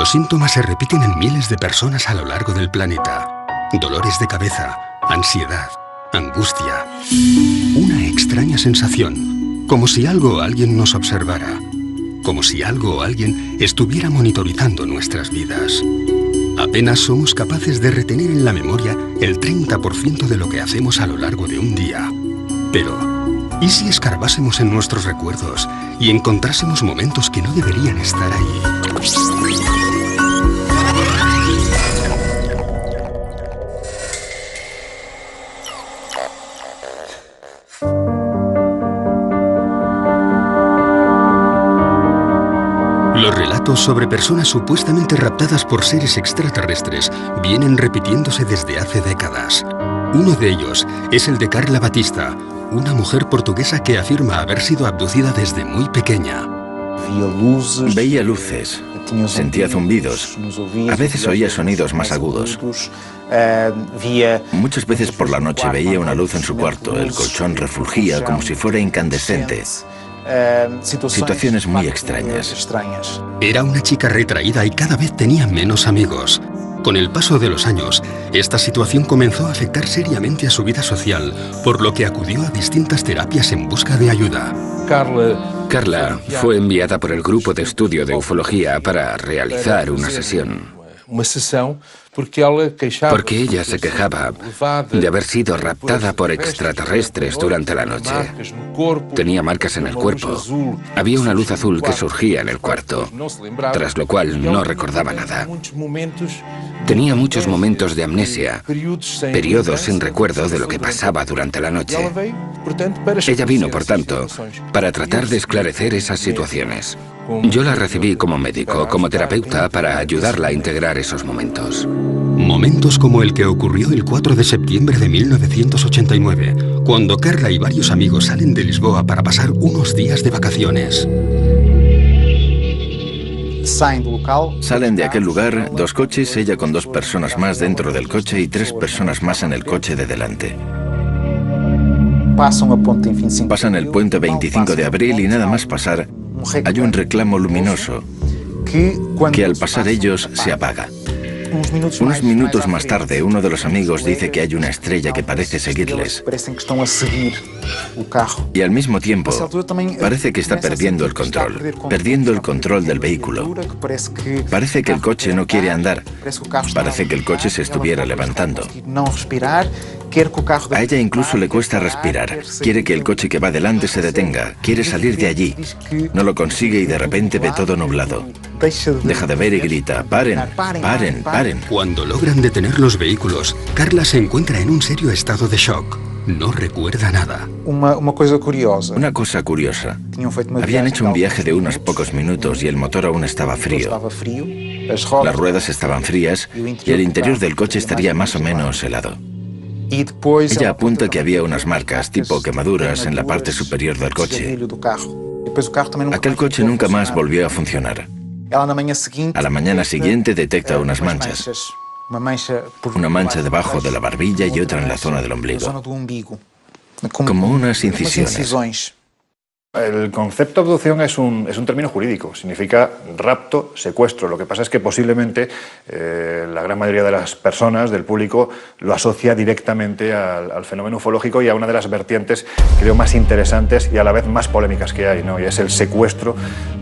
Los síntomas se repiten en miles de personas a lo largo del planeta. Dolores de cabeza, ansiedad, angustia. Una extraña sensación, como si algo o alguien nos observara. Como si algo o alguien estuviera monitorizando nuestras vidas. Apenas somos capaces de retener en la memoria el 30% de lo que hacemos a lo largo de un día. Pero, ¿y si escarbásemos en nuestros recuerdos y encontrásemos momentos que no deberían estar ahí? Los relatos sobre personas supuestamente raptadas por seres extraterrestres vienen repitiéndose desde hace décadas. Uno de ellos es el de Carla Batista, una mujer portuguesa que afirma haber sido abducida desde muy pequeña. Veía luces, sentía zumbidos, a veces oía sonidos más agudos. Muchas veces por la noche veía una luz en su cuarto, el colchón refulgía como si fuera incandescente. Situaciones muy extrañas. Era una chica retraída y cada vez tenía menos amigos. Con el paso de los años, esta situación comenzó a afectar seriamente a su vida social, por lo que acudió a distintas terapias en busca de ayuda. Carla fue enviada por el grupo de estudio de ufología para realizar una sesión. Porque ella se quejaba de haber sido raptada por extraterrestres durante la noche. Tenía marcas en el cuerpo. Había una luz azul que surgía en el cuarto, tras lo cual no recordaba nada. Tenía muchos momentos de amnesia, periodos sin recuerdo de lo que pasaba durante la noche. Ella vino, por tanto, para tratar de esclarecer esas situaciones. Yo la recibí como médico, como terapeuta, para ayudarla a integrar esos momentos. Momentos como el que ocurrió el 4 de septiembre de 1989, cuando Carla y varios amigos salen de Lisboa para pasar unos días de vacaciones. Salen de aquel lugar 2 coches, ella con 2 personas más dentro del coche y 3 personas más en el coche de delante. Pasan el puente 25 de abril y nada más pasar, hay un reclamo luminoso que al pasar ellos se apaga. Unos minutos más tarde, uno de los amigos dice que hay una estrella que parece seguirles. Y al mismo tiempo, parece que está perdiendo el control del vehículo. Parece que el coche no quiere andar. Parece que el coche se estuviera levantando. A ella incluso le cuesta respirar. Quiere que el coche que va delante se detenga. Quiere salir de allí. No lo consigue y de repente ve todo nublado. Deja de ver y grita: ¡paren, paren, paren! Cuando logran detener los vehículos, Carla se encuentra en un serio estado de shock. No recuerda nada. Una cosa curiosa. Habían hecho un viaje de unos pocos minutos y el motor aún estaba frío. Las ruedas estaban frías y el interior del coche estaría más o menos helado. Ella apunta que había unas marcas, tipo quemaduras, en la parte superior del coche. Aquel coche nunca más volvió a funcionar. A la mañana siguiente detecta unas manchas. Una mancha debajo de la barbilla y otra en la zona del ombligo. Como unas incisiones. El concepto de abducción es un término jurídico, significa rapto, secuestro. Lo que pasa es que posiblemente la gran mayoría de las personas, del público, lo asocia directamente al fenómeno ufológico y a una de las vertientes, creo, más interesantes y a la vez más polémicas que hay, ¿no? Y es el secuestro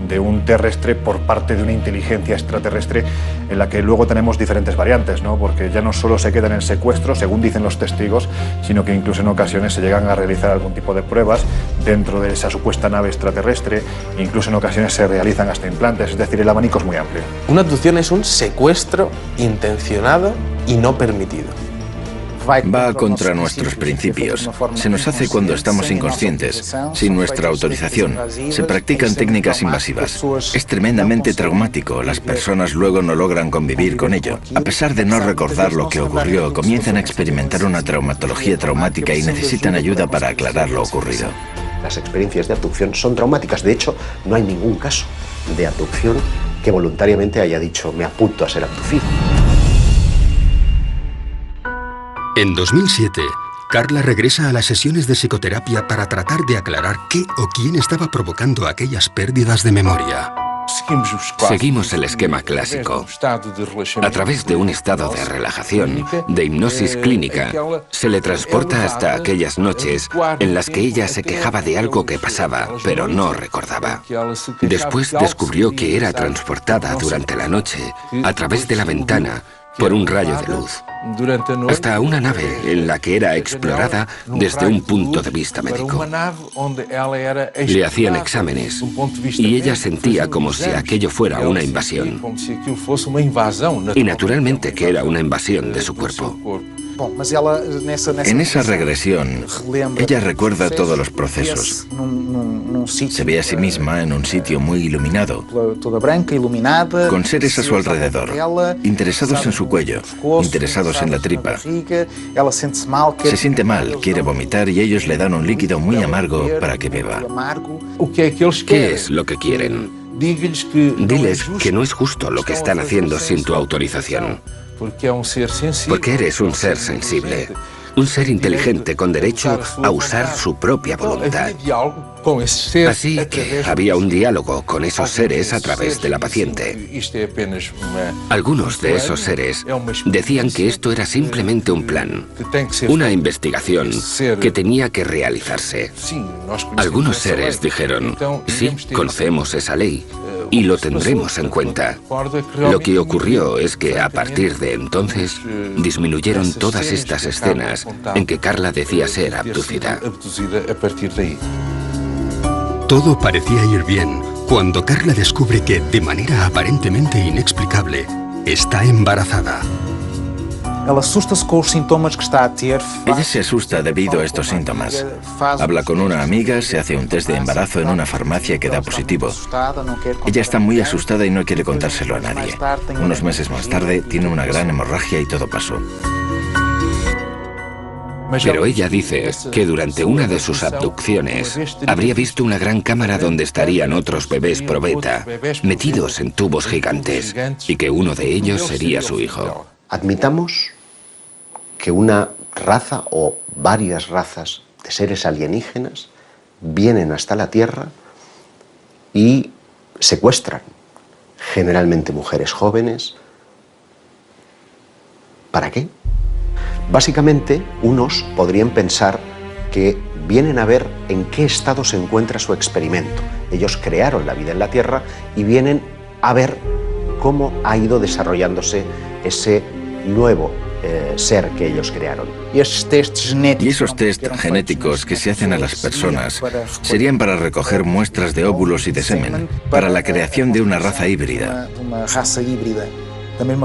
de un terrestre por parte de una inteligencia extraterrestre, en la que luego tenemos diferentes variantes, ¿no? Porque ya no solo se queda en el secuestro, según dicen los testigos, sino que incluso en ocasiones se llegan a realizar algún tipo de pruebas dentro de esa supuesta nave extraterrestre, incluso en ocasiones se realizan hasta implantes, es decir, el abanico es muy amplio. Una abducción es un secuestro intencionado y no permitido. Va contra nuestros principios. Se nos hace cuando estamos inconscientes, sin nuestra autorización. Se practican técnicas invasivas. Es tremendamente traumático. Las personas luego no logran convivir con ello. A pesar de no recordar lo que ocurrió, comienzan a experimentar una traumatología traumática y necesitan ayuda para aclarar lo ocurrido. Las experiencias de abducción son traumáticas. De hecho, no hay ningún caso de abducción que voluntariamente haya dicho: me apunto a ser abducido. En 2007, Carla regresa a las sesiones de psicoterapia para tratar de aclarar qué o quién estaba provocando aquellas pérdidas de memoria. Seguimos el esquema clásico. A través de un estado de relajación, de hipnosis clínica, se le transporta hasta aquellas noches en las que ella se quejaba de algo que pasaba, pero no recordaba. Después descubrió que era transportada durante la noche, a través de la ventana, por un rayo de luz, hasta una nave en la que era explorada desde un punto de vista médico. Le hacían exámenes y ella sentía como si aquello fuera una invasión. Y naturalmente que era una invasión de su cuerpo. En esa regresión, ella recuerda todos los procesos. Se ve a sí misma en un sitio muy iluminado, con seres a su alrededor, interesados en su cuello, interesados en la tripa. Se siente mal, quiere vomitar y ellos le dan un líquido muy amargo para que beba. ¿Qué es lo que quieren? Diles que no es justo lo que están haciendo sin tu autorización. Porque eres un ser sensible, un ser inteligente con derecho a usar su propia voluntad. Así que había un diálogo con esos seres a través de la paciente. Algunos de esos seres decían que esto era simplemente un plan, una investigación que tenía que realizarse. Algunos seres dijeron, sí, conocemos esa ley y lo tendremos en cuenta. Lo que ocurrió es que a partir de entonces disminuyeron todas estas escenas en que Carla decía ser abducida. Todo parecía ir bien cuando Carla descubre que, de manera aparentemente inexplicable, está embarazada. Ella se asusta debido a estos síntomas. Habla con una amiga, se hace un test de embarazo en una farmacia que da positivo. Ella está muy asustada y no quiere contárselo a nadie. Unos meses más tarde tiene una gran hemorragia y todo pasó. Pero ella dice que durante una de sus abducciones habría visto una gran cámara donde estarían otros bebés probeta, metidos en tubos gigantes, y que uno de ellos sería su hijo. Admitamos que una raza o varias razas de seres alienígenas vienen hasta la Tierra y secuestran, generalmente mujeres jóvenes. ¿Para qué? Básicamente, unos podrían pensar que vienen a ver en qué estado se encuentra su experimento. Ellos crearon la vida en la Tierra y vienen a ver cómo ha ido desarrollándose ese nuevo ser que ellos crearon. Y esos test genéticos que se hacen a las personas serían para recoger muestras de óvulos y de semen, para la creación de una raza híbrida.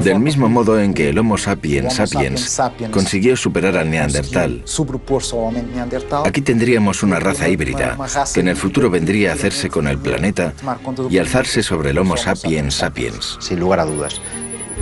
Del mismo modo en que el Homo sapiens sapiens consiguió superar al Neandertal, aquí tendríamos una raza híbrida que en el futuro vendría a hacerse con el planeta y alzarse sobre el Homo sapiens sapiens. Sin lugar a dudas.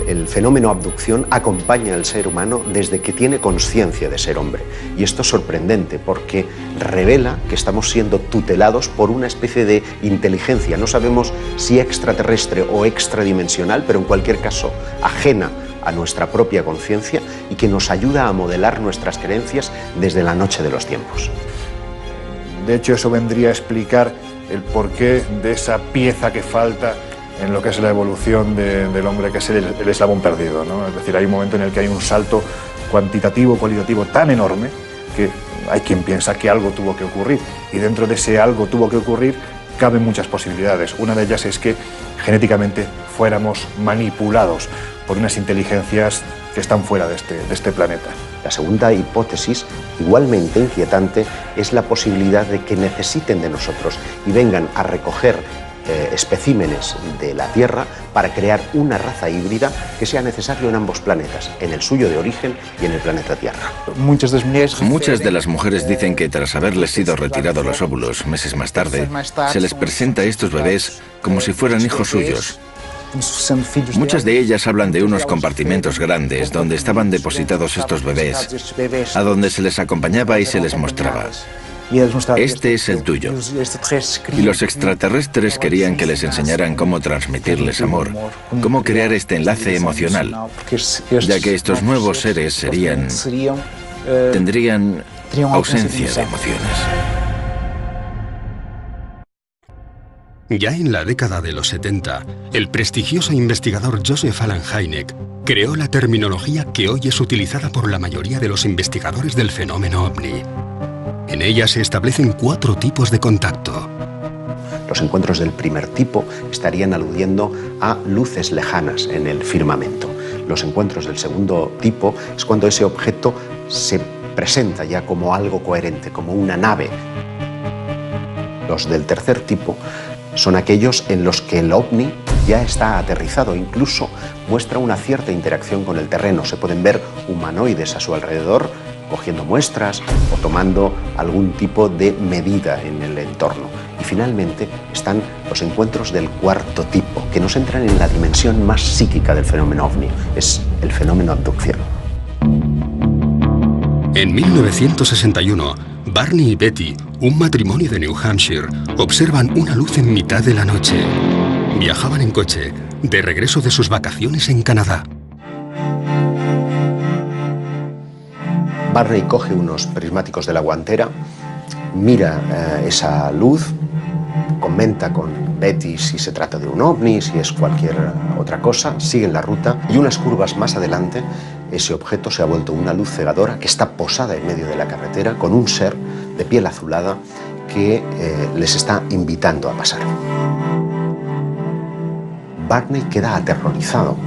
El fenómeno abducción acompaña al ser humano desde que tiene conciencia de ser hombre. Y esto es sorprendente porque revela que estamos siendo tutelados por una especie de inteligencia. No sabemos si extraterrestre o extradimensional, pero en cualquier caso ajena a nuestra propia conciencia y que nos ayuda a modelar nuestras creencias desde la noche de los tiempos. De hecho, eso vendría a explicar el porqué de esa pieza que falta en lo que es la evolución del hombre, que es el eslabón perdido, ¿no? Es decir, hay un momento en el que hay un salto cuantitativo, cualitativo tan enorme que hay quien piensa que algo tuvo que ocurrir, y dentro de ese algo tuvo que ocurrir caben muchas posibilidades. Una de ellas es que genéticamente fuéramos manipulados por unas inteligencias que están fuera de este planeta. La segunda hipótesis, igualmente inquietante, es la posibilidad de que necesiten de nosotros y vengan a recoger especímenes de la Tierra para crear una raza híbrida que sea necesario en ambos planetas, en el suyo de origen y en el planeta Tierra. Muchas de las mujeres dicen que tras haberles sido retirados los óvulos meses más tarde, se les presenta a estos bebés como si fueran hijos suyos. Muchas de ellas hablan de unos compartimentos grandes donde estaban depositados estos bebés, a donde se les acompañaba y se les mostraba. Este es el tuyo. Y los extraterrestres querían que les enseñaran cómo transmitirles amor, cómo crear este enlace emocional, ya que estos nuevos seres tendrían ausencia de emociones. Ya en la década de los 70, el prestigioso investigador Joseph Allen Hynek creó la terminología que hoy es utilizada por la mayoría de los investigadores del fenómeno ovni. En ella se establecen 4 tipos de contacto. Los encuentros del primer tipo estarían aludiendo a luces lejanas en el firmamento. Los encuentros del segundo tipo es cuando ese objeto se presenta ya como algo coherente, como una nave. Los del tercer tipo son aquellos en los que el ovni ya está aterrizado, incluso muestra una cierta interacción con el terreno. Se pueden ver humanoides a su alrededor, cogiendo muestras o tomando algún tipo de medida en el entorno. Y finalmente están los encuentros del cuarto tipo, que nos entran en la dimensión más psíquica del fenómeno ovni, es el fenómeno abducción. En 1961, Barney y Betty, un matrimonio de New Hampshire, observan una luz en mitad de la noche. Viajaban en coche, de regreso de sus vacaciones en Canadá. Barney coge unos prismáticos de la guantera, mira esa luz, comenta con Betty si se trata de un ovni, si es cualquier otra cosa, siguen la ruta y unas curvas más adelante ese objeto se ha vuelto una luz cegadora que está posada en medio de la carretera con un ser de piel azulada que les está invitando a pasar. Barney queda aterrorizado.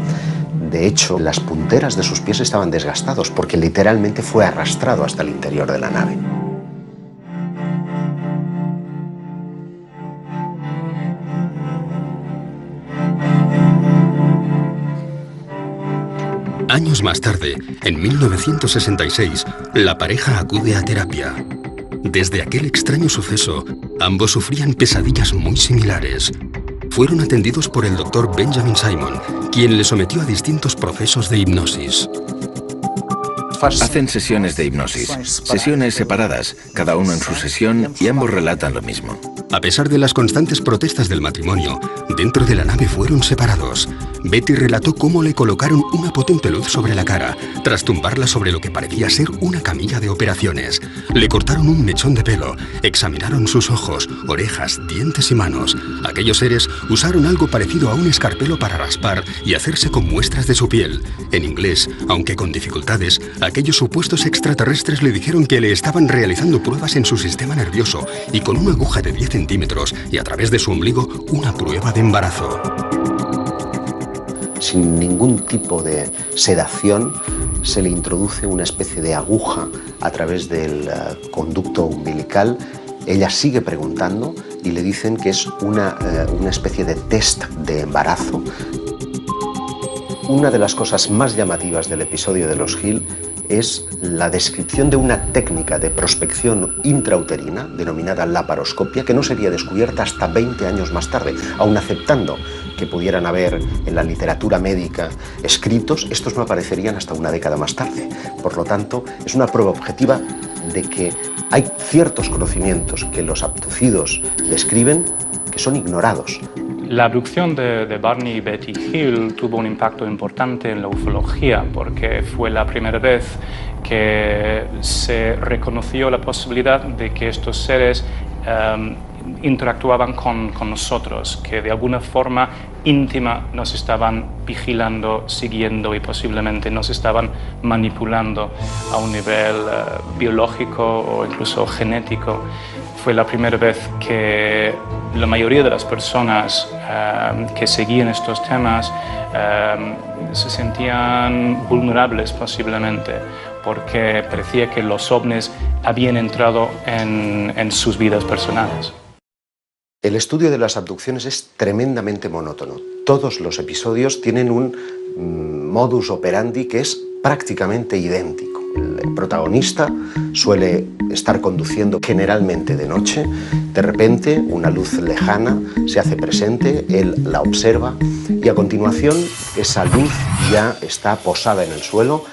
De hecho, las punteras de sus pies estaban desgastados porque literalmente fue arrastrado hasta el interior de la nave. Años más tarde, en 1966, la pareja acude a terapia. Desde aquel extraño suceso, ambos sufrían pesadillas muy similares. Fueron atendidos por el Dr. Benjamin Simon, quien les sometió a distintos procesos de hipnosis. Hacen sesiones de hipnosis, sesiones separadas, cada uno en su sesión, y ambos relatan lo mismo. A pesar de las constantes protestas del matrimonio, dentro de la nave fueron separados. Betty relató cómo le colocaron una potente luz sobre la cara, tras tumbarla sobre lo que parecía ser una camilla de operaciones. Le cortaron un mechón de pelo, examinaron sus ojos, orejas, dientes y manos. Aquellos seres usaron algo parecido a un escarpelo para raspar y hacerse con muestras de su piel. En inglés, aunque con dificultades, aquellos supuestos extraterrestres le dijeron que le estaban realizando pruebas en su sistema nervioso y con una aguja de 10 centímetros y a través de su ombligo una prueba de embarazo. Sin ningún tipo de sedación, se le introduce una especie de aguja a través del conducto umbilical. Ella sigue preguntando y le dicen que es una especie de test de embarazo. Una de las cosas más llamativas del episodio de los Hill es la descripción de una técnica de prospección intrauterina denominada laparoscopia que no sería descubierta hasta 20 años más tarde, aun aceptando que pudieran haber en la literatura médica escritos, estos no aparecerían hasta una década más tarde. Por lo tanto, es una prueba objetiva de que hay ciertos conocimientos que los abducidos describen que son ignorados. La abducción de Barney y Betty Hill tuvo un impacto importante en la ufología porque fue la primera vez que se reconoció la posibilidad de que estos seres interactuaban con nosotros, que de alguna forma íntima nos estaban vigilando, siguiendo y posiblemente nos estaban manipulando a un nivel biológico o incluso genético. Fue la primera vez que la mayoría de las personas que seguían estos temas se sentían vulnerables posiblemente, porque parecía que los ovnis habían entrado en sus vidas personales. El estudio de las abducciones es tremendamente monótono. Todos los episodios tienen un modus operandi que es prácticamente idéntico. El protagonista suele estar conduciendo generalmente de noche. De repente, una luz lejana se hace presente, él la observa y a continuación esa luz ya está posada en el suelo.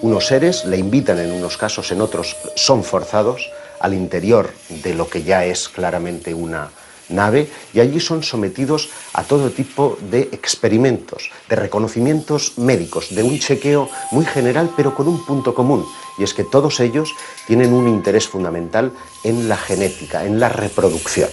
Unos seres le invitan en unos casos, en otros son forzados al interior de lo que ya es claramente una nave y allí son sometidos a todo tipo de experimentos, de reconocimientos médicos, de un chequeo muy general pero con un punto común, y es que todos ellos tienen un interés fundamental en la genética, en la reproducción.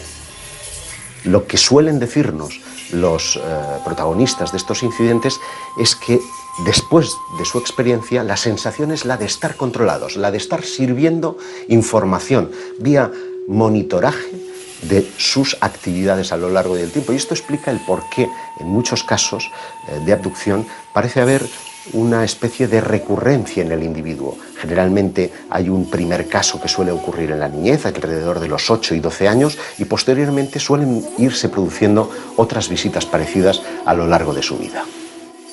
Lo que suelen decirnos los protagonistas de estos incidentes es que después de su experiencia la sensación es la de estar controlados, la de estar sirviendo información vía monitoraje de sus actividades a lo largo del tiempo. Y esto explica el por qué en muchos casos de abducción parece haber una especie de recurrencia en el individuo. Generalmente hay un primer caso que suele ocurrir en la niñez, alrededor de los 8 y 12 años, y posteriormente suelen irse produciendo otras visitas parecidas a lo largo de su vida.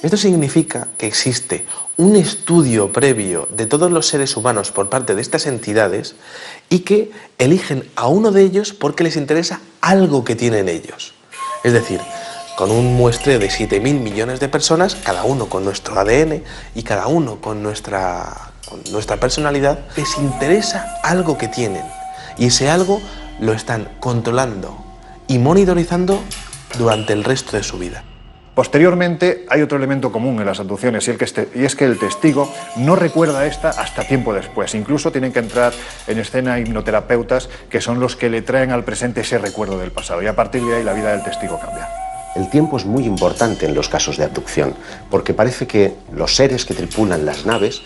Esto significa que existe un estudio previo de todos los seres humanos por parte de estas entidades y que eligen a uno de ellos porque les interesa algo que tienen ellos. Es decir, con un muestreo de 7.000 millones de personas, cada uno con nuestro ADN y cada uno con nuestra personalidad, les interesa algo que tienen y ese algo lo están controlando y monitorizando durante el resto de su vida. Posteriormente hay otro elemento común en las abducciones y es que el testigo no recuerda esta hasta tiempo después. Incluso tienen que entrar en escena hipnoterapeutas que son los que le traen al presente ese recuerdo del pasado y a partir de ahí la vida del testigo cambia. El tiempo es muy importante en los casos de abducción porque parece que los seres que tripulan las naves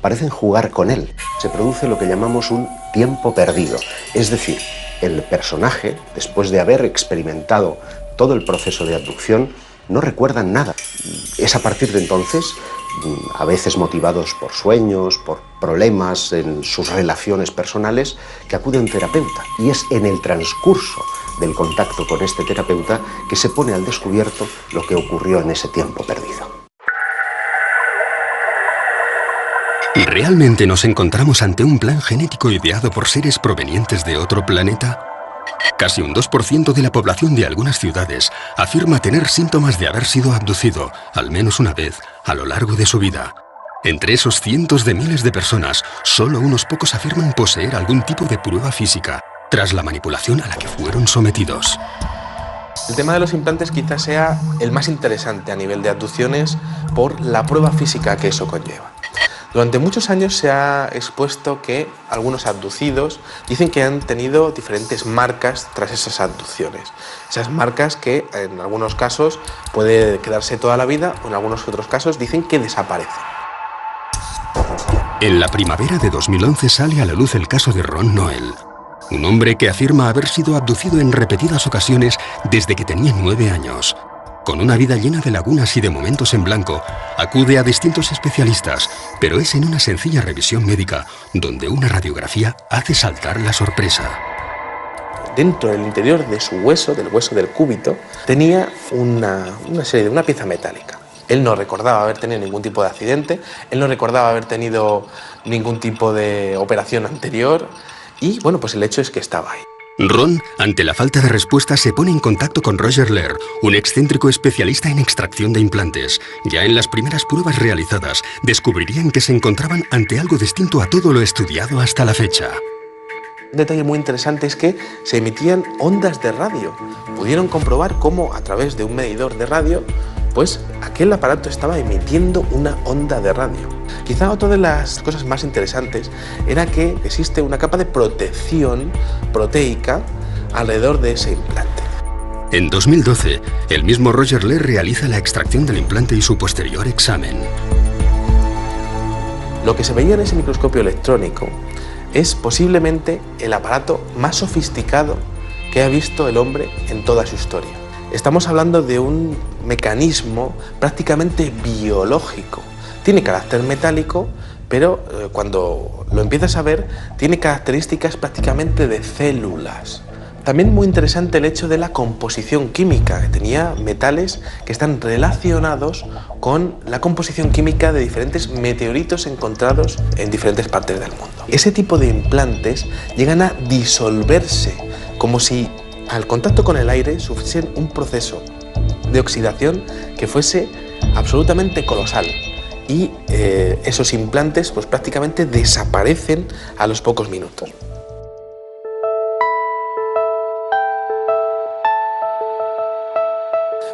parecen jugar con él. Se produce lo que llamamos un tiempo perdido. Es decir, el personaje, después de haber experimentado todo el proceso de abducción, no recuerdan nada. Es a partir de entonces, a veces motivados por sueños, por problemas en sus relaciones personales, que acude a un terapeuta. Y es en el transcurso del contacto con este terapeuta que se pone al descubierto lo que ocurrió en ese tiempo perdido. ¿Realmente nos encontramos ante un plan genético ideado por seres provenientes de otro planeta? Casi un 2% de la población de algunas ciudades afirma tener síntomas de haber sido abducido, al menos una vez, a lo largo de su vida. Entre esos cientos de miles de personas, solo unos pocos afirman poseer algún tipo de prueba física, tras la manipulación a la que fueron sometidos. El tema de los implantes quizás sea el más interesante a nivel de abducciones por la prueba física que eso conlleva. Durante muchos años se ha expuesto que algunos abducidos dicen que han tenido diferentes marcas tras esas abducciones. Esas marcas que en algunos casos puede quedarse toda la vida o en algunos otros casos dicen que desaparecen. En la primavera de 2011 sale a la luz el caso de Ron Noel, un hombre que afirma haber sido abducido en repetidas ocasiones desde que tenía 9 años. Con una vida llena de lagunas y de momentos en blanco, acude a distintos especialistas, pero es en una sencilla revisión médica donde una radiografía hace saltar la sorpresa. Dentro del interior de su hueso, del hueso del cúbito, tenía una pieza metálica. Él no recordaba haber tenido ningún tipo de accidente, él no recordaba haber tenido ningún tipo de operación anterior y, bueno, pues el hecho es que estaba ahí. Ron, ante la falta de respuesta, se pone en contacto con Roger Lehr, un excéntrico especialista en extracción de implantes. Ya en las primeras pruebas realizadas, descubrirían que se encontraban ante algo distinto a todo lo estudiado hasta la fecha. Un detalle muy interesante es que se emitían ondas de radio. Pudieron comprobar cómo a través de un medidor de radio, pues aquel aparato estaba emitiendo una onda de radio. Quizá otra de las cosas más interesantes era que existe una capa de protección proteica alrededor de ese implante. En 2012, el mismo Roger Lehr realiza la extracción del implante y su posterior examen. Lo que se veía en ese microscopio electrónico es posiblemente el aparato más sofisticado que ha visto el hombre en toda su historia. Estamos hablando de un mecanismo prácticamente biológico. Tiene carácter metálico, pero cuando lo empiezas a ver, tiene características prácticamente de células. También muy interesante el hecho de la composición química, que tenía metales que están relacionados con la composición química de diferentes meteoritos encontrados en diferentes partes del mundo. Ese tipo de implantes llegan a disolverse, como si al contacto con el aire sufriesen un proceso de oxidación que fuese absolutamente colosal. Y esos implantes pues prácticamente desaparecen a los pocos minutos.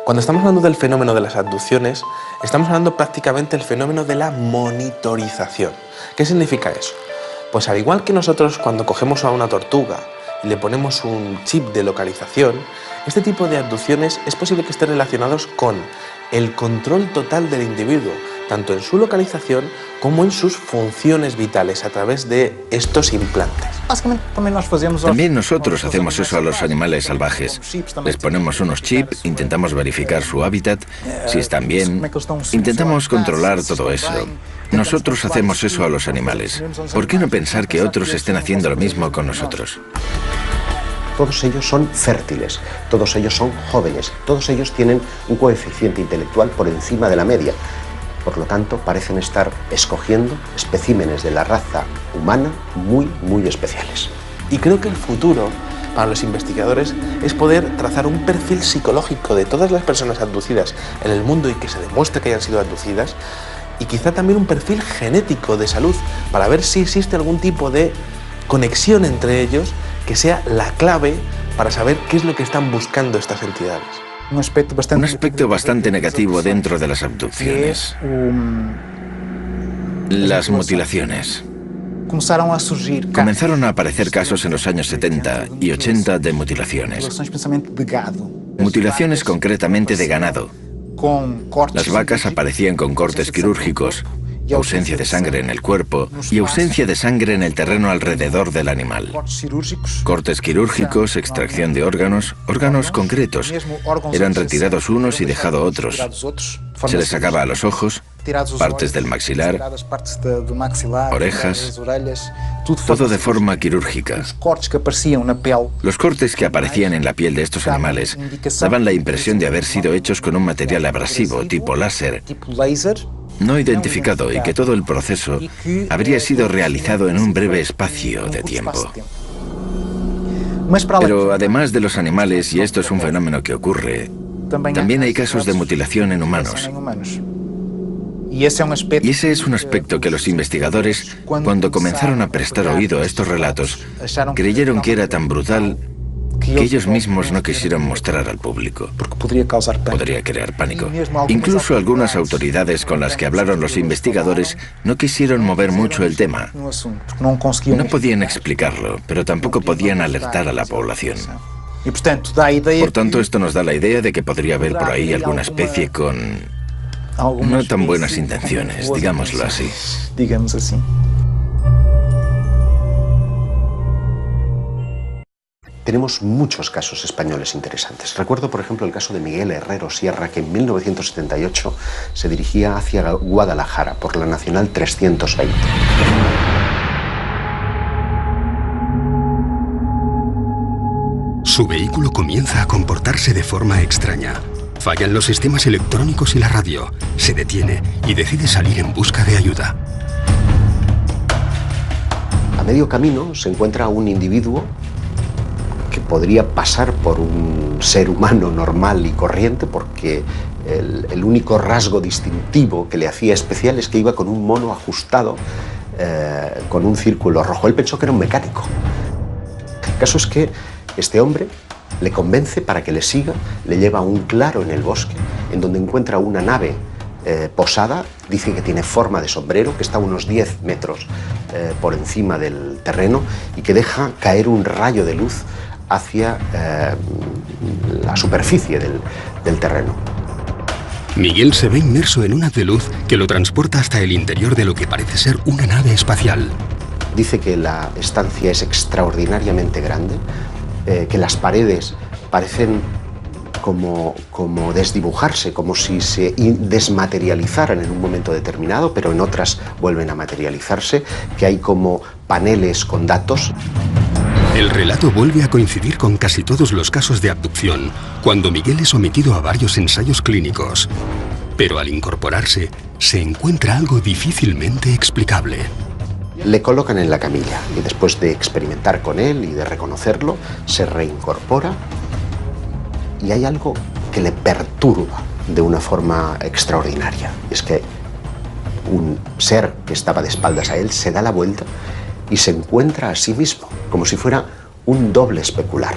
Cuando estamos hablando del fenómeno de las abducciones, estamos hablando prácticamente del fenómeno de la monitorización. ¿Qué significa eso? Pues al igual que nosotros cuando cogemos a una tortuga y le ponemos un chip de localización, este tipo de abducciones es posible que estén relacionados con el control total del individuo, tanto en su localización como en sus funciones vitales a través de estos implantes. También nosotros hacemos eso a los animales salvajes. Les ponemos unos chips, intentamos verificar su hábitat, si están bien, intentamos controlar todo eso. Nosotros hacemos eso a los animales. ¿Por qué no pensar que otros estén haciendo lo mismo con nosotros? Todos ellos son fértiles, todos ellos son jóvenes, todos ellos tienen un coeficiente intelectual por encima de la media. Por lo tanto, parecen estar escogiendo especímenes de la raza humana muy especiales. Y creo que el futuro para los investigadores es poder trazar un perfil psicológico de todas las personas abducidas en el mundo y que se demuestre que hayan sido abducidas, y quizá también un perfil genético de salud para ver si existe algún tipo de conexión entre ellos que sea la clave para saber qué es lo que están buscando estas entidades. Un aspecto bastante negativo dentro de las abducciones. Las mutilaciones. Comenzaron a aparecer casos en los años 70 y 80 de mutilaciones. Mutilaciones concretamente de ganado. Las vacas aparecían con cortes quirúrgicos, ausencia de sangre en el cuerpo y ausencia de sangre en el terreno alrededor del animal. Cortes quirúrgicos, extracción de órganos concretos. Eran retirados unos y dejados otros. Se les sacaba a los ojos, partes del maxilar, orejas, todo de forma quirúrgica. Los cortes que aparecían en la piel de estos animales daban la impresión de haber sido hechos con un material abrasivo tipo láser, no identificado, y que todo el proceso habría sido realizado en un breve espacio de tiempo. Pero además de los animales, y esto es un fenómeno que ocurre, también hay casos de mutilación en humanos. Y ese es un aspecto que los investigadores, cuando comenzaron a prestar oído a estos relatos, creyeron que era tan brutal que ellos mismos no quisieron mostrar al público. Podría crear pánico. Incluso algunas autoridades con las que hablaron los investigadores no quisieron mover mucho el tema. No podían explicarlo, pero tampoco podían alertar a la población. Por tanto, esto nos da la idea de que podría haber por ahí alguna especie con no tan buenas intenciones, digámoslo así. Tenemos muchos casos españoles interesantes. Recuerdo, por ejemplo, el caso de Miguel Herrero Sierra, que en 1978 se dirigía hacia Guadalajara por la Nacional 320. Su vehículo comienza a comportarse de forma extraña. Fallan los sistemas electrónicos y la radio. Se detiene y decide salir en busca de ayuda. A medio camino se encuentra un individuo que podría pasar por un ser humano normal y corriente, porque el único rasgo distintivo que le hacía especial es que iba con un mono ajustado con un círculo rojo. Él pensó que era un mecánico. El caso es que este hombre le convence para que le siga, le lleva a un claro en el bosque, en donde encuentra una nave posada, dice que tiene forma de sombrero, que está a unos 10 metros por encima del terreno y que deja caer un rayo de luz hacia la superficie del terreno. Miguel se ve inmerso en un haz de luz que lo transporta hasta el interior de lo que parece ser una nave espacial. Dice que la estancia es extraordinariamente grande, que las paredes parecen como desdibujarse, como si se desmaterializaran en un momento determinado, pero en otras vuelven a materializarse, que hay como paneles con datos. El relato vuelve a coincidir con casi todos los casos de abducción, cuando Miguel es sometido a varios ensayos clínicos. Pero al incorporarse, se encuentra algo difícilmente explicable. Le colocan en la camilla y después de experimentar con él y de reconocerlo, se reincorpora y hay algo que le perturba de una forma extraordinaria. Es que un ser que estaba de espaldas a él se da la vuelta y se encuentra a sí mismo, como si fuera un doble especular.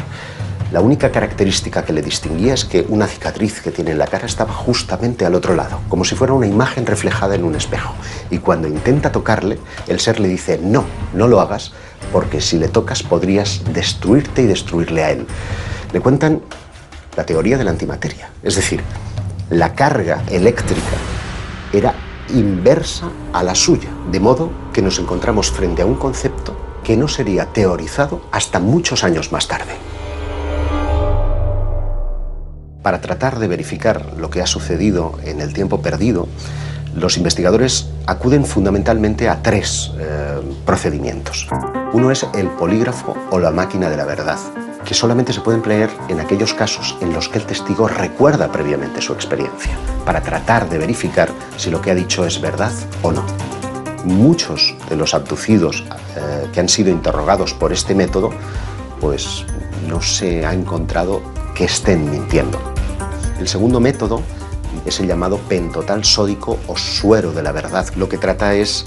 La única característica que le distinguía es que una cicatriz que tiene en la cara estaba justamente al otro lado, como si fuera una imagen reflejada en un espejo. Y cuando intenta tocarle, el ser le dice, no, no lo hagas, porque si le tocas podrías destruirte y destruirle a él. Le cuentan la teoría de la antimateria, es decir, la carga eléctrica era inversa a la suya, de modo que nos encontramos frente a un concepto que no sería teorizado hasta muchos años más tarde. Para tratar de verificar lo que ha sucedido en el tiempo perdido, los investigadores acuden fundamentalmente a tres procedimientos. Uno es el polígrafo o la máquina de la verdad, que solamente se puede emplear en aquellos casos en los que el testigo recuerda previamente su experiencia, para tratar de verificar si lo que ha dicho es verdad o no. Muchos de los abducidos que han sido interrogados por este método, pues no se ha encontrado que estén mintiendo. El segundo método es el llamado pentotal sódico o suero de la verdad. Lo que trata es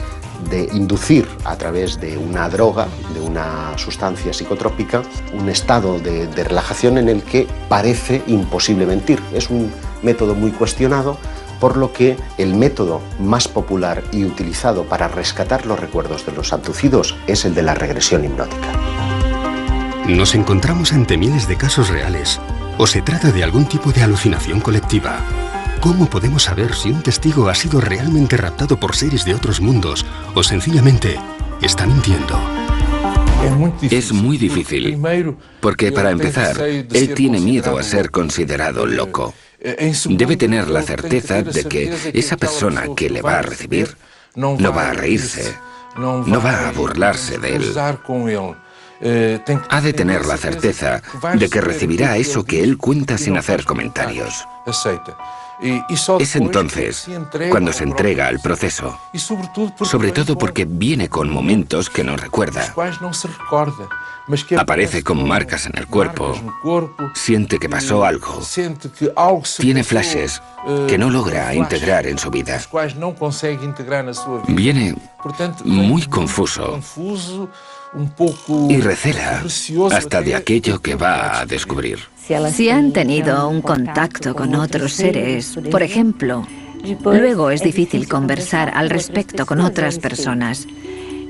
de inducir a través de una droga, de una sustancia psicotrópica, un estado de relajación en el que parece imposible mentir. Es un método muy cuestionado, por lo que el método más popular y utilizado para rescatar los recuerdos de los abducidos es el de la regresión hipnótica. ¿Nos encontramos ante miles de casos reales o se trata de algún tipo de alucinación colectiva? ¿Cómo podemos saber si un testigo ha sido realmente raptado por seres de otros mundos o sencillamente está mintiendo? Es muy difícil, porque para empezar, él tiene miedo a ser considerado loco. Debe tener la certeza de que esa persona que le va a recibir no va a reírse, no va a burlarse de él. Ha de tener la certeza de que recibirá eso que él cuenta sin hacer comentarios. Es entonces cuando se entrega al proceso, sobre todo porque viene con momentos que no recuerda. Aparece con marcas en el cuerpo, siente que pasó algo, tiene flashes que no logra integrar en su vida. Viene muy confuso y recela hasta de aquello que va a descubrir. Si han tenido un contacto con otros seres, por ejemplo, luego es difícil conversar al respecto con otras personas.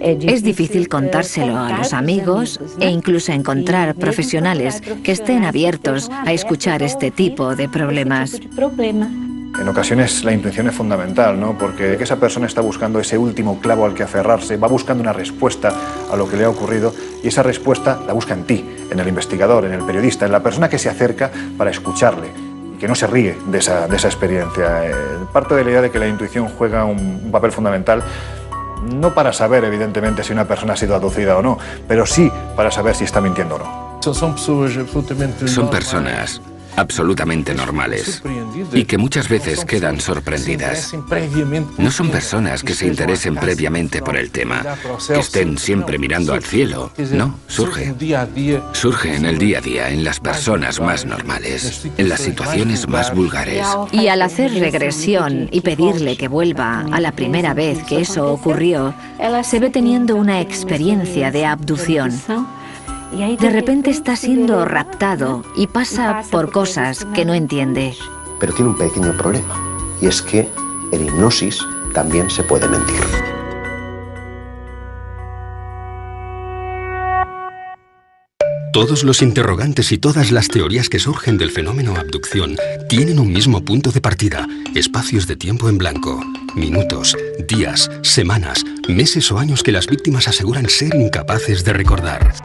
Es difícil contárselo a los amigos e incluso encontrar profesionales que estén abiertos a escuchar este tipo de problemas. En ocasiones la intuición es fundamental, ¿no? Porque esa persona está buscando ese último clavo al que aferrarse, va buscando una respuesta a lo que le ha ocurrido y esa respuesta la busca en ti, en el investigador, en el periodista, en la persona que se acerca para escucharle y que no se ríe de esa experiencia. Parto de la idea de que la intuición juega un papel fundamental, no para saber, evidentemente, si una persona ha sido abducida o no, pero sí para saber si está mintiendo o no. Son personas absolutamente normales y que muchas veces quedan sorprendidas. No son personas que se interesen previamente por el tema, que estén siempre mirando al cielo. No, surge en el día a día, en las personas más normales, en las situaciones más vulgares. Y al hacer regresión y pedirle que vuelva a la primera vez que eso ocurrió, se ve teniendo una experiencia de abducción. De repente está siendo raptado y pasa por cosas que no entiende. Pero tiene un pequeño problema, y es que en hipnosis también se puede mentir. Todos los interrogantes y todas las teorías que surgen del fenómeno abducción tienen un mismo punto de partida: espacios de tiempo en blanco, minutos, días, semanas, meses o años que las víctimas aseguran ser incapaces de recordar.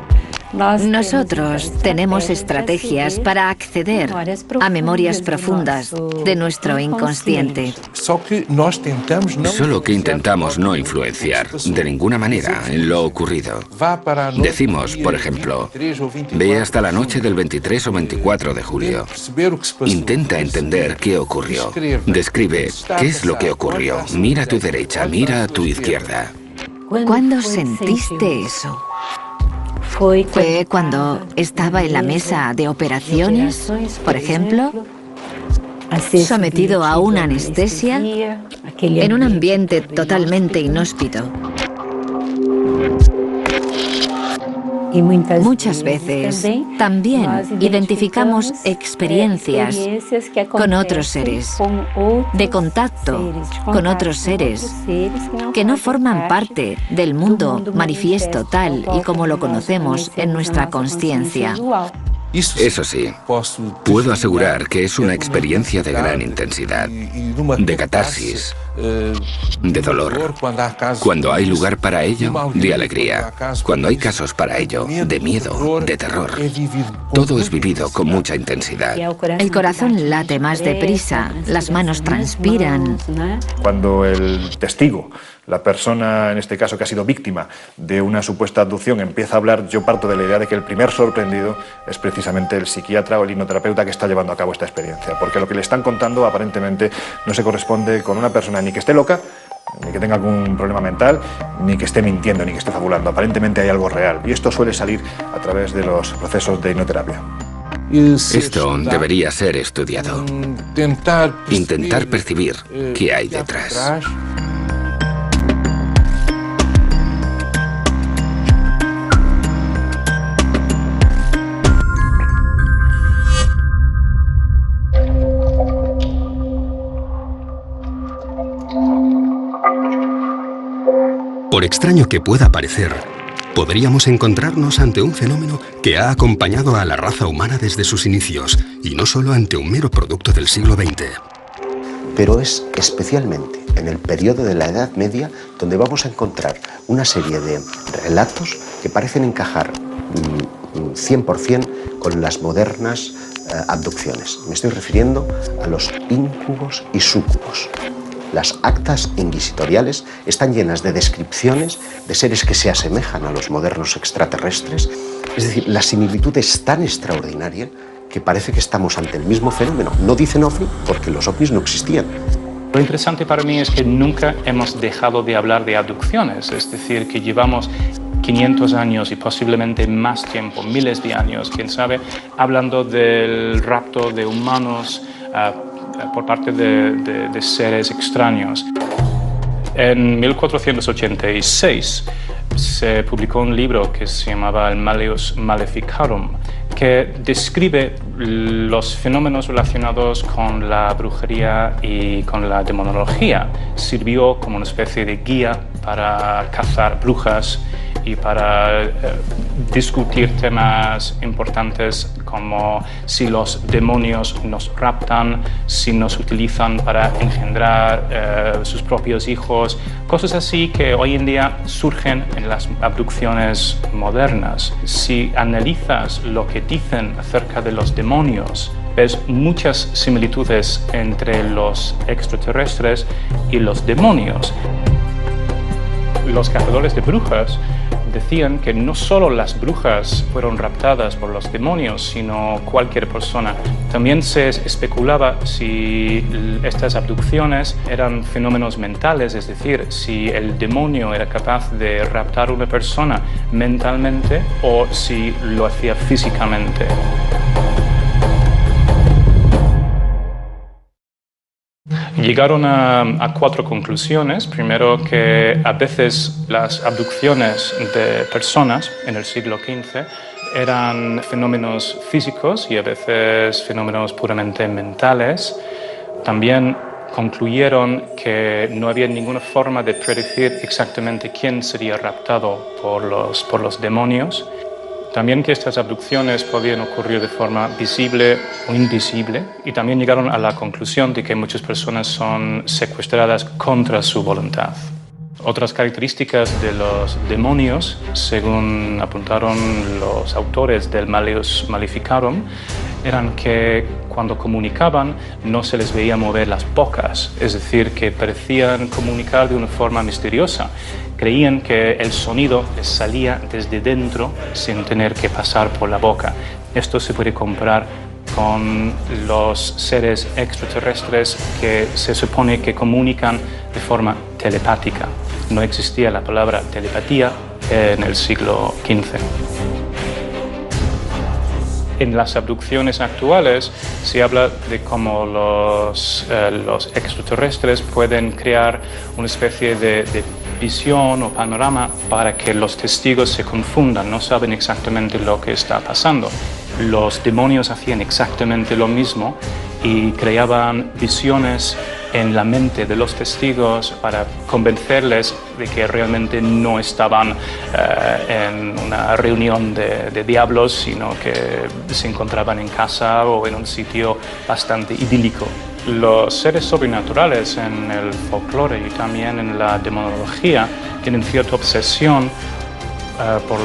Nosotros tenemos estrategias para acceder a memorias profundas de nuestro inconsciente. Solo que intentamos no influenciar de ninguna manera en lo ocurrido. Decimos, por ejemplo, ve hasta la noche del 23 o 24 de julio. Intenta entender qué ocurrió. Describe qué es lo que ocurrió. Mira a tu derecha, mira a tu izquierda. ¿Cuándo sentiste eso? ¿Fue cuando estaba en la mesa de operaciones, por ejemplo? Sometido a una anestesia en un ambiente totalmente inhóspito. Muchas veces también identificamos experiencias con otros seres, de contacto con otros seres que no forman parte del mundo manifiesto tal y como lo conocemos en nuestra consciencia. Eso sí, puedo asegurar que es una experiencia de gran intensidad, de catarsis, de dolor. Cuando hay lugar para ello, de alegría. Cuando hay casos para ello, de miedo, de terror. Todo es vivido con mucha intensidad. El corazón late más deprisa, las manos transpiran. Cuando el testigo, la persona en este caso que ha sido víctima de una supuesta abducción, empieza a hablar, yo parto de la idea de que el primer sorprendido es precisamente el psiquiatra o el hipnoterapeuta que está llevando a cabo esta experiencia, porque lo que le están contando aparentemente no se corresponde con una persona ni que esté loca, ni que tenga algún problema mental, ni que esté mintiendo, ni que esté fabulando. Aparentemente hay algo real, y esto suele salir a través de los procesos de hipnoterapia. Esto debería ser estudiado. Intentar percibir qué hay detrás. Por extraño que pueda parecer, podríamos encontrarnos ante un fenómeno que ha acompañado a la raza humana desde sus inicios, y no solo ante un mero producto del siglo XX. Pero es especialmente en el periodo de la Edad Media donde vamos a encontrar una serie de relatos que parecen encajar 100% con las modernas abducciones. Me estoy refiriendo a los íncubos y súcubos. Las actas inquisitoriales están llenas de descripciones de seres que se asemejan a los modernos extraterrestres. Es decir, la similitud es tan extraordinaria que parece que estamos ante el mismo fenómeno. No dicen ovni porque los ovnis no existían. Lo interesante para mí es que nunca hemos dejado de hablar de abducciones, es decir, que llevamos 500 años y posiblemente más tiempo, miles de años, quién sabe, hablando del rapto de humanos por parte de seres extraños. En 1486 se publicó un libro que se llamaba el Malleus Maleficarum, que describe los fenómenos relacionados con la brujería y con la demonología. Sirvió como una especie de guía para cazar brujas y para discutir temas importantes como si los demonios nos raptan, si nos utilizan para engendrar sus propios hijos, cosas así que hoy en día surgen en las abducciones modernas. Si analizas lo que dicen acerca de los demonios, ves muchas similitudes entre los extraterrestres y los demonios. Los cazadores de brujas decían que no solo las brujas fueron raptadas por los demonios, sino cualquier persona. También se especulaba si estas abducciones eran fenómenos mentales, es decir, si el demonio era capaz de raptar a una persona mentalmente o si lo hacía físicamente. Llegaron a 4 conclusiones. Primero, que a veces las abducciones de personas en el siglo XV eran fenómenos físicos y a veces fenómenos puramente mentales. También concluyeron que no había ninguna forma de predecir exactamente quién sería raptado por los demonios. También que estas abducciones podían ocurrir de forma visible o invisible, y también llegaron a la conclusión de que muchas personas son secuestradas contra su voluntad. Otras características de los demonios, según apuntaron los autores del Malleus Maleficarum, eran que cuando comunicaban no se les veía mover las bocas, es decir, que parecían comunicar de una forma misteriosa. Creían que el sonido les salía desde dentro sin tener que pasar por la boca. Esto se puede comparar con los seres extraterrestres que se supone que comunican de forma telepática. No existía la palabra telepatía en el siglo XV. En las abducciones actuales se habla de cómo los extraterrestres pueden crear una especie de visión o panorama para que los testigos se confundan, no saben exactamente lo que está pasando. Los demonios hacían exactamente lo mismo y creaban visiones en la mente de los testigos para convencerles de que realmente no estaban en una reunión de diablos, sino que se encontraban en casa o en un sitio bastante idílico. Los seres sobrenaturales en el folclore y también en la demonología tienen cierta obsesión por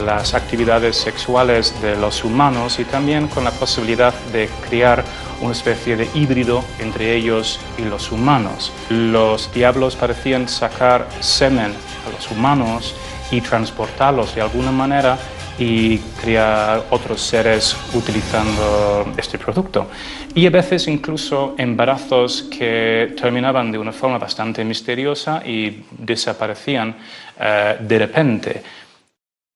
las actividades sexuales de los humanos y también con la posibilidad de crear una especie de híbrido entre ellos y los humanos. Los diablos parecían sacar semen a los humanos y transportarlos de alguna manera y crear otros seres utilizando este producto. Y a veces incluso embarazos que terminaban de una forma bastante misteriosa y desaparecían de repente.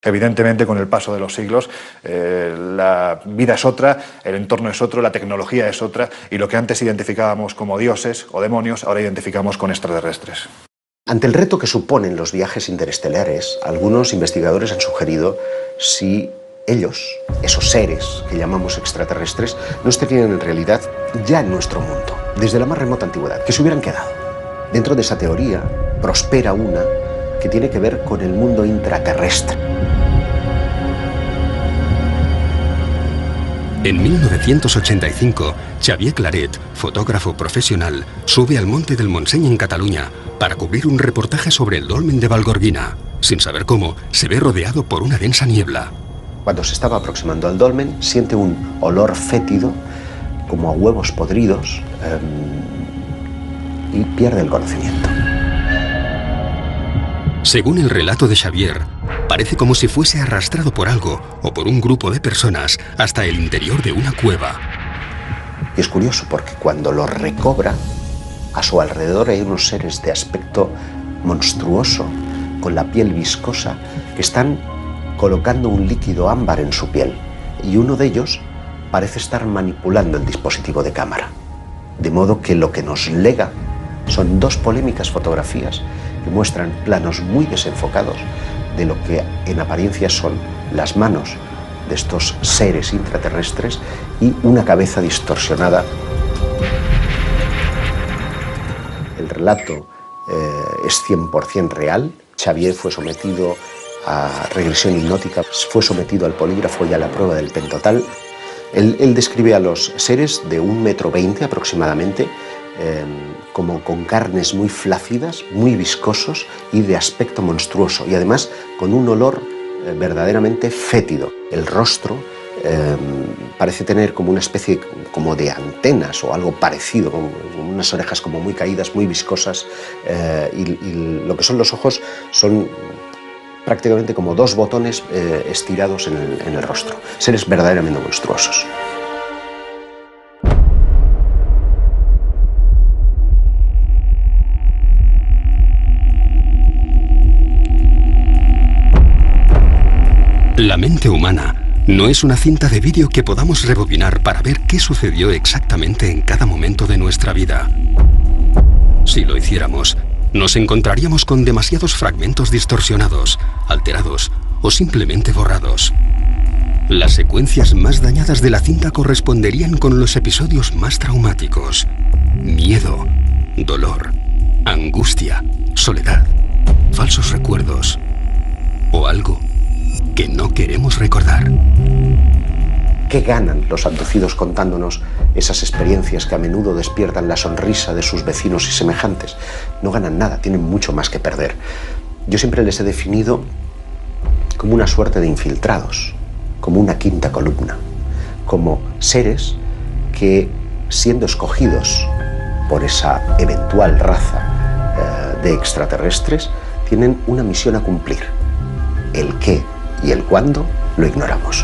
Evidentemente, con el paso de los siglos, la vida es otra, el entorno es otro, la tecnología es otra, y lo que antes identificábamos como dioses o demonios, ahora identificamos con extraterrestres. Ante el reto que suponen los viajes interestelares, algunos investigadores han sugerido si ellos, esos seres que llamamos extraterrestres, no estarían en realidad ya en nuestro mundo, desde la más remota antigüedad, que se hubieran quedado. Dentro de esa teoría prospera una que tiene que ver con el mundo intraterrestre. En 1985, Xavier Claret, fotógrafo profesional, sube al Monte del Montseny en Cataluña para cubrir un reportaje sobre el dolmen de Vallgorguina. Sin saber cómo, se ve rodeado por una densa niebla. Cuando se estaba aproximando al dolmen, siente un olor fétido, como a huevos podridos, y pierde el conocimiento. Según el relato de Xavier, parece como si fuese arrastrado por algo o por un grupo de personas hasta el interior de una cueva. Y es curioso porque cuando lo recobra, a su alrededor hay unos seres de aspecto monstruoso, con la piel viscosa, que están colocando un líquido ámbar en su piel. Y uno de ellos parece estar manipulando el dispositivo de cámara. De modo que lo que nos lega son dos polémicas fotografías que muestran planos muy desenfocados de lo que en apariencia son las manos de estos seres intraterrestres y una cabeza distorsionada. El relato es 100% real. Xavier fue sometido a regresión hipnótica, fue sometido al polígrafo y a la prueba del pentotal. Él describe a los seres de 1,20 m aproximadamente, como con carnes muy flácidas, muy viscosos y de aspecto monstruoso, y además con un olor verdaderamente fétido. El rostro parece tener como una especie como de antenas o algo parecido, con unas orejas como muy caídas, muy viscosas, y lo que son los ojos son prácticamente como dos botones estirados en el rostro. Seres verdaderamente monstruosos. La mente humana no es una cinta de vídeo que podamos rebobinar para ver qué sucedió exactamente en cada momento de nuestra vida. Si lo hiciéramos, nos encontraríamos con demasiados fragmentos distorsionados, alterados o simplemente borrados. Las secuencias más dañadas de la cinta corresponderían con los episodios más traumáticos: miedo, dolor, angustia, soledad, falsos recuerdos o algo que no queremos recordar. ¿Qué ganan los abducidos contándonos esas experiencias que a menudo despiertan la sonrisa de sus vecinos y semejantes? No ganan nada, tienen mucho más que perder. Yo siempre les he definido como una suerte de infiltrados, como una quinta columna, como seres que, siendo escogidos por esa eventual raza de extraterrestres, tienen una misión a cumplir. El qué y el cuándo lo ignoramos.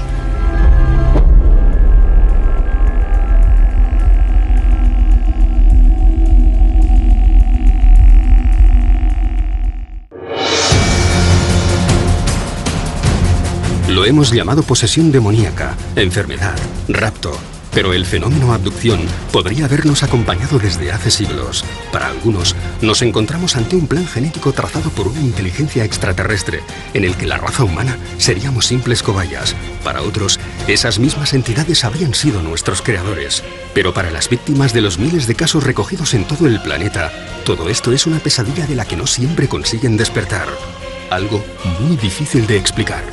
Lo hemos llamado posesión demoníaca, enfermedad, rapto, Pero el fenómeno abducción podría habernos acompañado desde hace siglos. Para algunos, nos encontramos ante un plan genético trazado por una inteligencia extraterrestre, en el que la raza humana seríamos simples cobayas. Para otros, esas mismas entidades habrían sido nuestros creadores. Pero para las víctimas de los miles de casos recogidos en todo el planeta, todo esto es una pesadilla de la que no siempre consiguen despertar. Algo muy difícil de explicar.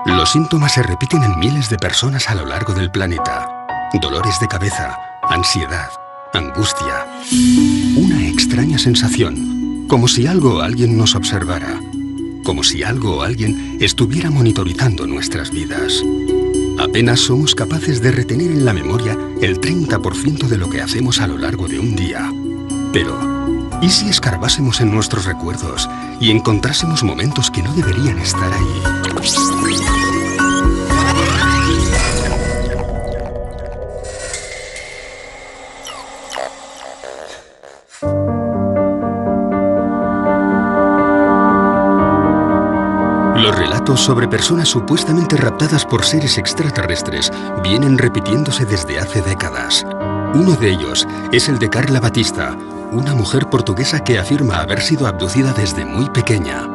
Los síntomas se repiten en miles de personas a lo largo del planeta. Dolores de cabeza, ansiedad, angustia. Una extraña sensación, como si algo o alguien nos observara. Como si algo o alguien estuviera monitorizando nuestras vidas. Apenas somos capaces de retener en la memoria el 30% de lo que hacemos a lo largo de un día. Pero, ¿y si escarbásemos en nuestros recuerdos y encontrásemos momentos que no deberían estar ahí? Los relatos sobre personas supuestamente raptadas por seres extraterrestres vienen repitiéndose desde hace décadas. Uno de ellos es el de Carla Batista, una mujer portuguesa que afirma haber sido abducida desde muy pequeña.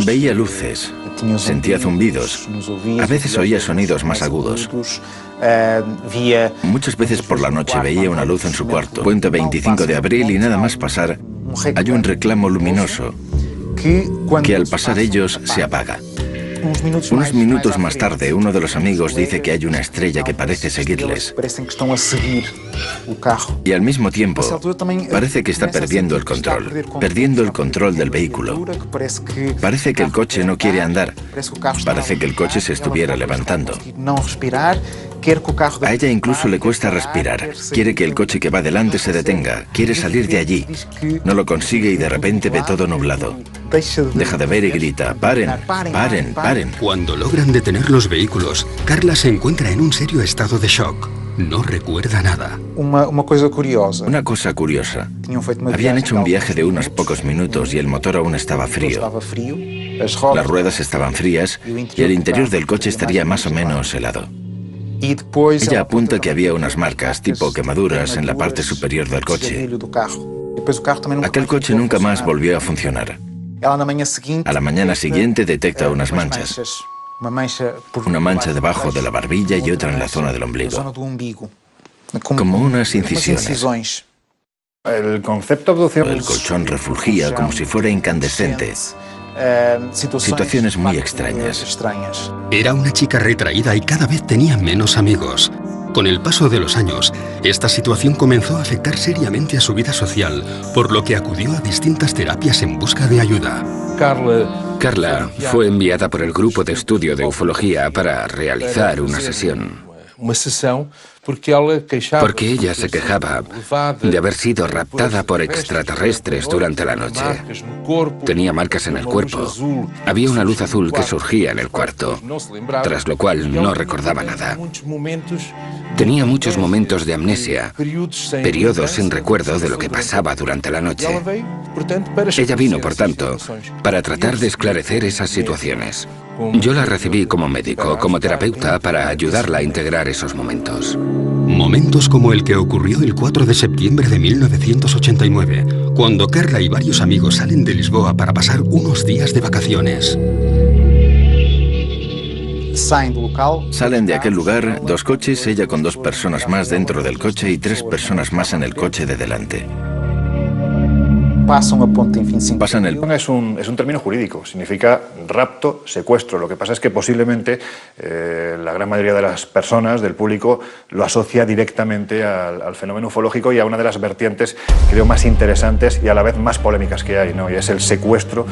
Veía luces, sentía zumbidos, a veces oía sonidos más agudos. Muchas veces por la noche veía una luz en su cuarto. Puente 25 de abril y nada más pasar, hay un reclamo luminoso que al pasar ellos se apaga. Unos minutos más tarde, uno de los amigos dice que hay una estrella que parece seguirles. Y al mismo tiempo, parece que está perdiendo el control del vehículo. Parece que el coche no quiere andar. Parece que el coche se estuviera levantando. A ella incluso le cuesta respirar. Quiere que el coche que va delante se detenga. Quiere salir de allí. No lo consigue y de repente ve todo nublado. Deja de ver y grita: "¡Paren! ¡Paren! ¡Paren!". Cuando logran detener los vehículos, Carla se encuentra en un serio estado de shock. No recuerda nada. Una cosa curiosa. Habían hecho un viaje de unos pocos minutos y el motor aún estaba frío. Las ruedas estaban frías y el interior del coche estaría más o menos helado. Ella apunta que había unas marcas, tipo quemaduras, en la parte superior del coche. Aquel coche nunca más volvió a funcionar. A la mañana siguiente detecta unas manchas. Una mancha debajo de la barbilla y otra en la zona del ombligo. Como unas incisiones. El concepto de abducción... El colchón refulgía como si fuera incandescente. Situaciones muy extrañas. Era una chica retraída y cada vez tenía menos amigos. Con el paso de los años, esta situación comenzó a afectar seriamente a su vida social, por lo que acudió a distintas terapias en busca de ayuda. Carla fue enviada por el grupo de estudio de ufología para realizar una sesión. Porque ella se quejaba de haber sido raptada por extraterrestres durante la noche. Tenía marcas en el cuerpo. Había una luz azul que surgía en el cuarto, tras lo cual no recordaba nada. Tenía muchos momentos de amnesia, periodos sin recuerdo de lo que pasaba durante la noche. Ella vino, por tanto, para tratar de esclarecer esas situaciones. Yo la recibí como médico, como terapeuta, para ayudarla a integrar esos momentos. Momentos como el que ocurrió el 4 de septiembre de 1989, cuando Carla y varios amigos salen de Lisboa para pasar unos días de vacaciones. Salen de aquel lugar 2 coches, ella con 2 personas más dentro del coche y 3 personas más en el coche de delante. Pasan el... Es un término jurídico, significa rapto, secuestro. Lo que pasa es que posiblemente la gran mayoría de las personas, del público, lo asocia directamente al fenómeno ufológico y a una de las vertientes, creo, más interesantes y a la vez más polémicas que hay, ¿no? Y es el secuestro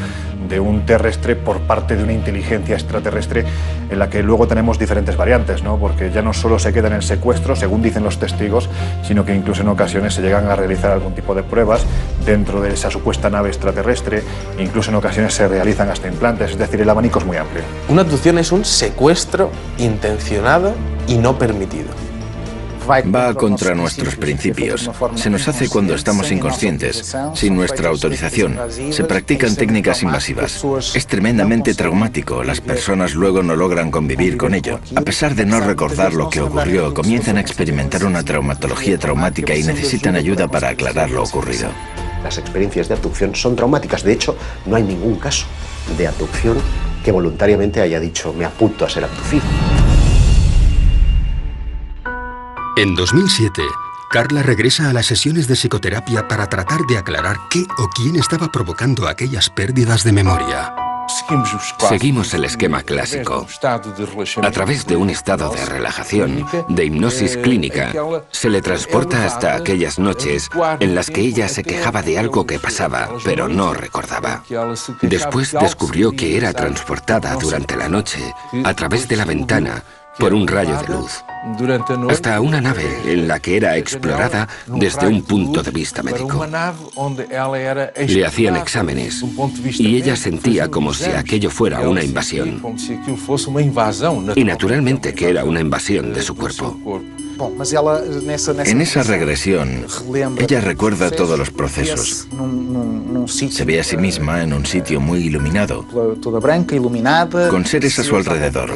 de un terrestre por parte de una inteligencia extraterrestre, en la que luego tenemos diferentes variantes, ¿no? Porque ya no solo se queda en el secuestro, según dicen los testigos, sino que incluso en ocasiones se llegan a realizar algún tipo de pruebas dentro de ese esa supuesta nave extraterrestre, incluso en ocasiones se realizan hasta implantes, es decir, el abanico es muy amplio. Una abducción es un secuestro intencionado y no permitido. Va contra nuestros principios. Se nos hace cuando estamos inconscientes, sin nuestra autorización. Se practican técnicas invasivas. Es tremendamente traumático. Las personas luego no logran convivir con ello. A pesar de no recordar lo que ocurrió, comienzan a experimentar una traumatología traumática y necesitan ayuda para aclarar lo ocurrido. Las experiencias de abducción son traumáticas. De hecho, no hay ningún caso de abducción que voluntariamente haya dicho me apunto a ser abducido. En 2007, Carla regresa a las sesiones de psicoterapia para tratar de aclarar qué o quién estaba provocando aquellas pérdidas de memoria. Seguimos el esquema clásico. A través de un estado de relajación, de hipnosis clínica, se le transporta hasta aquellas noches en las que ella se quejaba de algo que pasaba, pero no recordaba. Después descubrió que era transportada durante la noche, a través de la ventana, por un rayo de luz, hasta una nave en la que era explorada desde un punto de vista médico. Le hacían exámenes y ella sentía como si aquello fuera una invasión. Y naturalmente que era una invasión de su cuerpo. En esa regresión, ella recuerda todos los procesos. Se ve a sí misma en un sitio muy iluminado, con seres a su alrededor,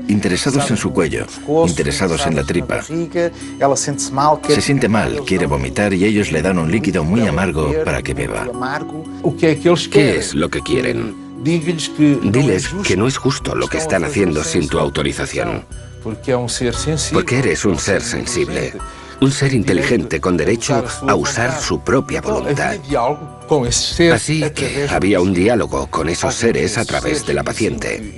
interesados en su cuello, interesados en la tripa. Se siente mal, quiere vomitar y ellos le dan un líquido muy amargo para que beba. ¿Qué es lo que quieren? Diles que no es justo lo que están haciendo sin tu autorización. Porque eres un ser sensible, un ser inteligente con derecho a usar su propia voluntad. Así que había un diálogo con esos seres a través de la paciente.